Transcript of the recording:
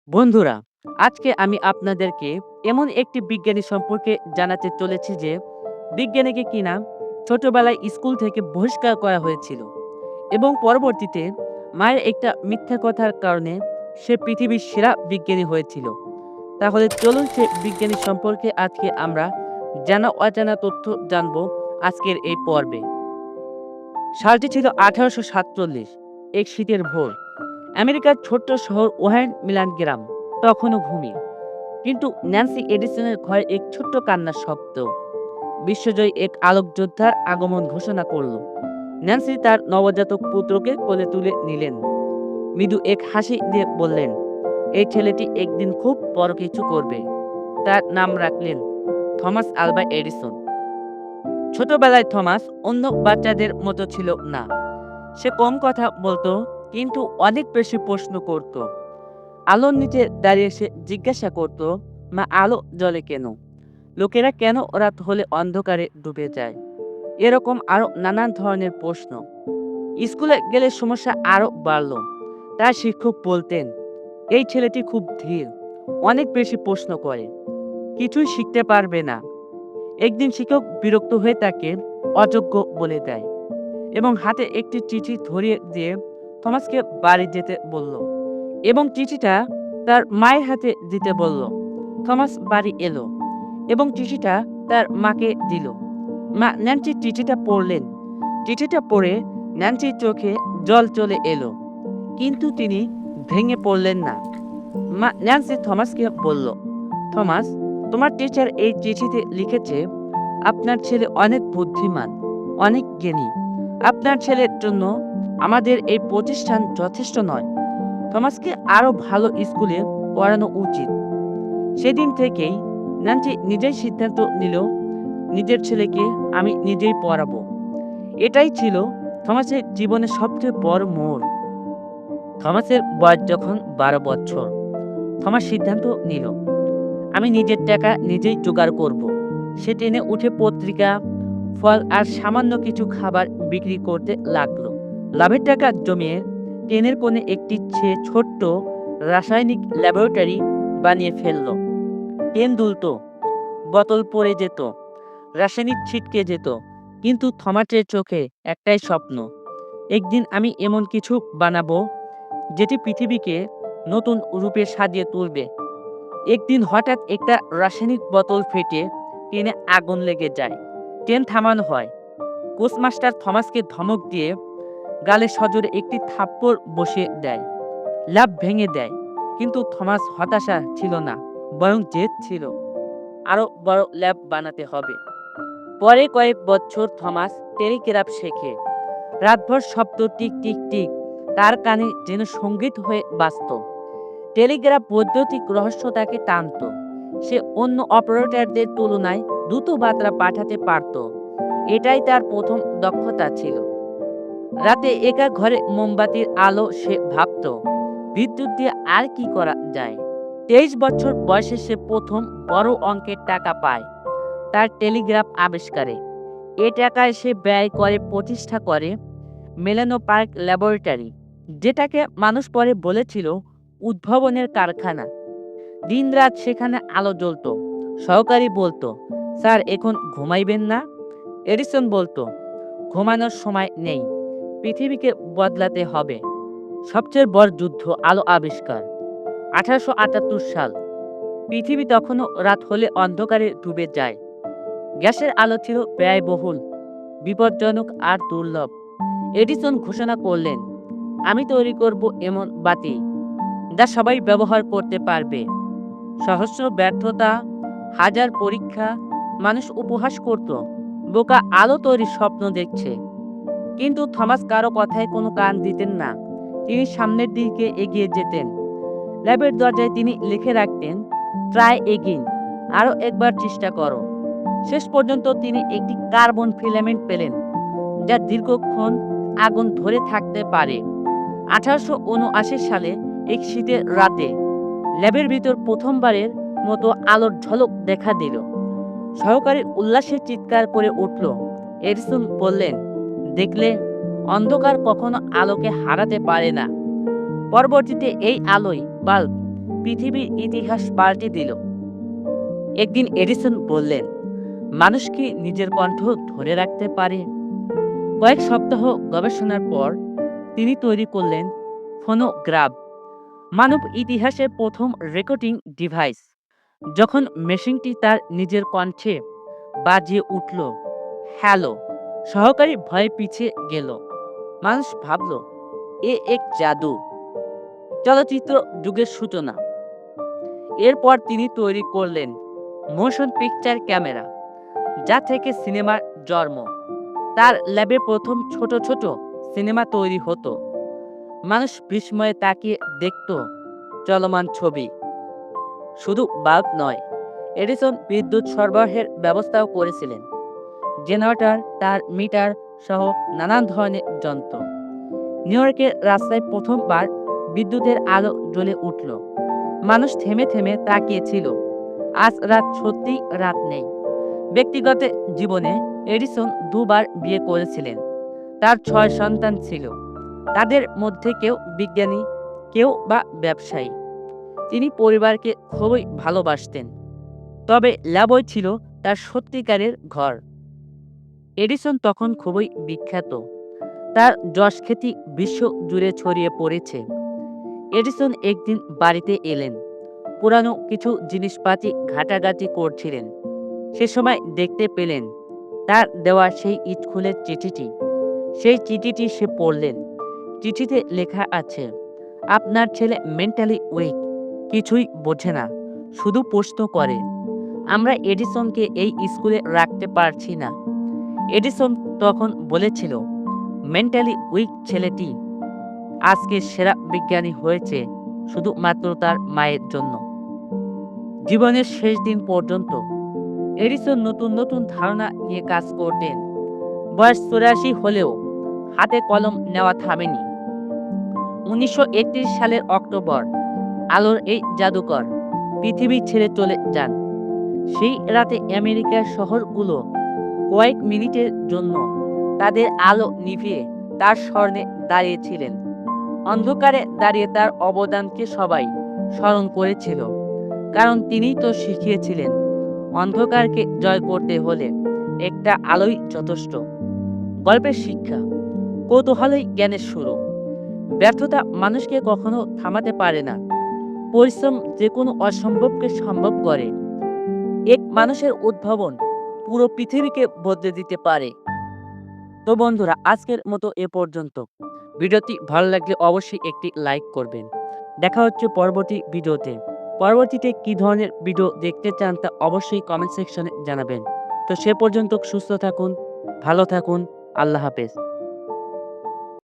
বন্ধুরা, আজকে আমি আপনাদেরকে এমন একটি বিজ্ঞানী সম্পর্কে জানাতে চলেছি যে বিজ্ঞানীকে কিনা ছোটবেলায় স্কুল থেকে বহিষ্কার করা হয়েছিল এবং পরবর্তীতে মায়ের একটা মিথ্যা কথার কারণে সে পৃথিবীর সেরা বিজ্ঞানী হয়েছিল। তাহলে চলুন সে বিজ্ঞানী সম্পর্কে আজকে আমরা জানা অজানা তথ্য জানবো আজকের এই পর্বে। সালটি ছিল 1847। এক শীতের ভোর। আমেরিকার ছোট্ট শহর ওহাইন মিলান গ্রাম তখনও ঘুমিয়ে, কিন্তু ন্যান্সি এডিসনের ঘরে এক ছোট্ট কান্নার শব্দ বিশ্বজয়ী এক আলোক যোদ্ধার আগমন ঘোষণা করল। ন্যান্সি তার নবজাতক পুত্রকে কোলে তুলে নিলেন, মৃদু এক হাসি দিয়ে বললেন, এই ছেলেটি একদিন খুব বড় কিছু করবে। তার নাম রাখলেন থমাস আলভা এডিসন। ছোটবেলায় থমাস অন্য বাচ্চাদের মতো ছিল না। সে কম কথা বলতো, কিন্তু অনেক বেশি প্রশ্ন করত। আলোর নিচে দাঁড়িয়ে সে জিজ্ঞাসা করত, মা, আলো জ্বলে কেন? লোকেরা কেন রাত হলে অন্ধকারে ডুবে যায়? এরকম আরো নানান ধরনের প্রশ্ন। স্কুলে গেলে সমস্যা আরো বাড়ল। তার শিক্ষক বলতেন, এই ছেলেটি খুব ধীর, অনেক বেশি প্রশ্ন করে, কিছুই শিখতে পারবে না। একদিন শিক্ষক বিরক্ত হয়ে তাকে অযোগ্য বলে দেয় এবং হাতে একটি চিঠি ধরিয়ে দিয়ে থমাসকে বাড়ি যেতে বলল এবং চিঠিটা তার মায়ের হাতে দিতে বলল। থমাস বাড়ি এলো এবং চিঠিটা তার মাকে দিল। মা ন্যান্সি চিঠিটা পড়লেন। চিঠিটা পড়ে ন্যান্সির চোখে জল চলে এলো, কিন্তু তিনি ভেঙে পড়লেন না। মা ন্যান্সি থমাসকে বলল, থমাস, তোমার টিচার এই চিঠিতে লিখেছে আপনার ছেলে অনেক বুদ্ধিমান, অনেক জ্ঞানী। আপনার ছেলের জন্য আমাদের এই প্রতিষ্ঠান যথেষ্ট নয়। থমাসকে আরো ভালো স্কুলে পড়ানো উচিত। সেদিন থেকেই ন্যান্সি নিজেই সিদ্ধান্ত নিল, নিজের ছেলেকে আমি নিজেই পড়াবো। এটাই ছিল থমাসের জীবনের সবচেয়ে বড় মোড়। থমাসের বয়স যখন 12 বছর, থমাস সিদ্ধান্ত নিল, আমি নিজের টাকা নিজেই জোগাড় করব। সে ট্রেনে উঠে পত্রিকা, ফল আর সামান্য কিছু খাবার বিক্রি করতে লাগলো। লাভের টাকা জমিয়ে ট্রেনের কোণে একটি ছোট্ট রাসায়নিক ল্যাবরেটরি বানিয়ে ফেললো। ট্রেন দুলতো, বোতল পড়ে যেত, রাসায়নিক ছিটকে যেত, কিন্তু থমাসের চোখে একটাই স্বপ্ন, একদিন আমি এমন কিছু বানাবো যেটি পৃথিবীকে নতুন রূপে সাজিয়ে তুলবে। একদিন হঠাৎ একটা রাসায়নিক বোতল ফেটে ট্রেনে আগুন লেগে যায়। ট্রেন থামানো হয়। কোচমাস্টার থমাসকে ধমক দিয়ে গালে সজোরে একটি থাপ্পড় বসিয়ে দেয়, ল্যাব ভেঙে দেয়। কিন্তু থমাস হতাশা ছিল না, বরং জেদ ছিল, আরো বড় ল্যাব বানাতে হবে। পরে কয়েক বছর থমাস টেলিগ্রাফ শেখে। রাতভর শব্দ টিক টিক টিক তার কানে যেন সঙ্গীত হয়ে বাজত। টেলিগ্রাফ বৈদ্যুতিক রহস্য তাকে টানত। সে অন্য অপারেটরদের তুলনায় দ্রুত বার্তা পাঠাতে পারত। এটাই তার প্রথম দক্ষতা ছিল। রাতে একা ঘরে মোমবাতির আলো সে ভাবত, বিদ্যুৎ দিয়ে আর কি করা যায়। 23 বছর বয়সে সে প্রথম বড় অঙ্কের টাকা পায় তার টেলিগ্রাফ আবিষ্কারে। এ টাকায় সে ব্যয় করে প্রতিষ্ঠা করে মেলানো পার্ক ল্যাবরেটরি, যেটাকে মানুষ পরে বলেছিল উদ্ভাবনের কারখানা। দিনরাত সেখানে আলো জ্বলতো। সহকারী বলতো, স্যার, এখন ঘুমাইবেন না? এডিসন বলতো, ঘুমানোর সময় নেই, পৃথিবীকে বদলাতে হবে। সবচেয়ে বড় যুদ্ধ, আলো আবিষ্কার। 1878 সাল। পৃথিবী তখনও রাত হলে অন্ধকারে ডুবে যায়। গ্যাসের আলো ছিল ব্যয়বহুল, বিপজ্জনক আর দুর্লভ। এডিসন ঘোষণা করলেন, আমি তৈরি করব এমন বাতি যা সবাই ব্যবহার করতে পারবে। সহস্র ব্যর্থতা, হাজার পরীক্ষা, মানুষ উপহাস করত, বোকা, আলো তৈরির স্বপ্ন দেখছে। কিন্তু থমাস কারো কথায় কোনো কান দিতেন না। তিনি সামনের দিকে এগিয়ে যেতেন। ল্যাবের দরজায় তিনি লিখে রাখতেন, ট্রাই এগিন, আরও একবার চেষ্টা করো। শেষ পর্যন্ত তিনি একটি কার্বন ফিলামেন্ট পেলেন যা দীর্ঘক্ষণ আগুন ধরে থাকতে পারে। 1879 সালে এক শীতের রাতে ল্যাবের ভিতর প্রথমবারের মতো আলোর ঝলক দেখা দিল। সহকারী উল্লাসে চিৎকার করে উঠল। এডিসন বললেন, দেখলে, অন্ধকার কখনো আলোকে হারাতে পারে না। পরবর্তীতে এই আলোয় বাল্ব পৃথিবীর ইতিহাস পাল্টে দিল। একদিন এডিসন বললেন, মানুষ কি নিজের কণ্ঠ ধরে রাখতে পারে? কয়েক সপ্তাহ গবেষণার পর তিনি তৈরি করলেন ফোনোগ্রাফ, মানব ইতিহাসের প্রথম রেকর্ডিং ডিভাইস। যখন মেশিনটি তার নিজের কণ্ঠে বাজিয়ে উঠল, হ্যালো, সহকারী ভয়ে পিছিয়ে গেল। মানুষ ভাবল, এ এক জাদু, চলচ্চিত্র যুগের সূচনা। এরপর তিনি তৈরি করলেন মোশন পিকচার ক্যামেরা, যা থেকে সিনেমার জন্ম। তার ল্যাবে প্রথম ছোট ছোট সিনেমা তৈরি হতো। মানুষ বিস্ময়ে তাকিয়ে দেখত চলমান ছবি। শুধু বাল্ব নয়, এডিসন বিদ্যুৎ সরবরাহের ব্যবস্থাও করেছিলেন। জেনারেটর, তার মিটার সহ নানান ধরনের যন্ত্র। নিউ ইয়র্কের রাস্তায় প্রথমবার বিদ্যুতের আলো জ্বলে উঠল। মানুষ থেমে থেমে তাকিয়েছিল। আজ রাত সত্যিই রাত নেই। ব্যক্তিগত জীবনে এডিসন দুবার বিয়ে করেছিলেন। তার 6 সন্তান ছিল। তাদের মধ্যে কেউ বিজ্ঞানী, কেউ বা ব্যবসায়ী। তিনি পরিবারকে খুবই ভালোবাসতেন। তবে ল্যাবই ছিল তার সত্যিকারের ঘর। এডিসন তখন খুবই বিখ্যাত। তার যশখ্যাতি বিশ্ব জুড়ে ছড়িয়ে পড়েছে। এডিসন একদিন বাড়িতে এলেন। পুরানো কিছু জিনিসপাতি ঘাটাঘাটি করছিলেন। সে সময় দেখতে পেলেন তার দেওয়া সেই স্কুলের চিঠিটি। সেই চিঠিটি সে পড়লেন। চিঠিতে লেখা আছে, আপনার ছেলে মেন্টালি উইক, কিছুই বোঝে না, শুধু প্রশ্ন করে। আমরা এডিসনকে এই স্কুলে রাখতে পারছি না। এডিসন তখন বলেছিল, মেন্টালি উইক ছেলেটি আজকে সেরা বিজ্ঞানী হয়েছে শুধুমাত্র তার মায়ের জন্য। জীবনের শেষ দিন পর্যন্ত এডিসন নতুন নতুন ধারণা নিয়ে কাজ করতেন। বয়স 84 হলেও হাতে কলম নেওয়া থামেনি। 1931 সালের অক্টোবর, আলোর এই জাদুকর পৃথিবী ছেড়ে চলে যান। সেই রাতে আমেরিকার শহরগুলো কয়েক মিনিটের জন্য তাদের আলো নিভিয়ে তার স্মরণে দাঁড়িয়েছিলেন। অন্ধকারে দাঁড়িয়ে তার অবদানকে সবাই স্মরণ করেছিল, কারণ তিনিই তো শিখিয়েছিলেন অন্ধকারকে জয় করতে হলে একটা আলোই যথেষ্ট। গল্পের শিক্ষা, কৌতূহলই জ্ঞানের শুরু। ব্যর্থতা মানুষকে কখনো থামাতে পারে না। পরিশ্রম যে কোনো অসম্ভবকে সম্ভব করে। এক মানুষের উদ্ভাবন পুরো পৃথিবীকে বদলে দিতে পারে। তো বন্ধুরা, আজকের মতো এ পর্যন্ত। ভিডিওটি ভালো লাগলে অবশ্যই একটি লাইক করবেন। দেখা হচ্ছে পরবর্তী ভিডিওতে। পরবর্তীতে কী ধরনের ভিডিও দেখতে চান তা অবশ্যই কমেন্ট সেকশনে জানাবেন। তো সে পর্যন্ত সুস্থ থাকুন, ভালো থাকুন। আল্লাহ হাফেজ।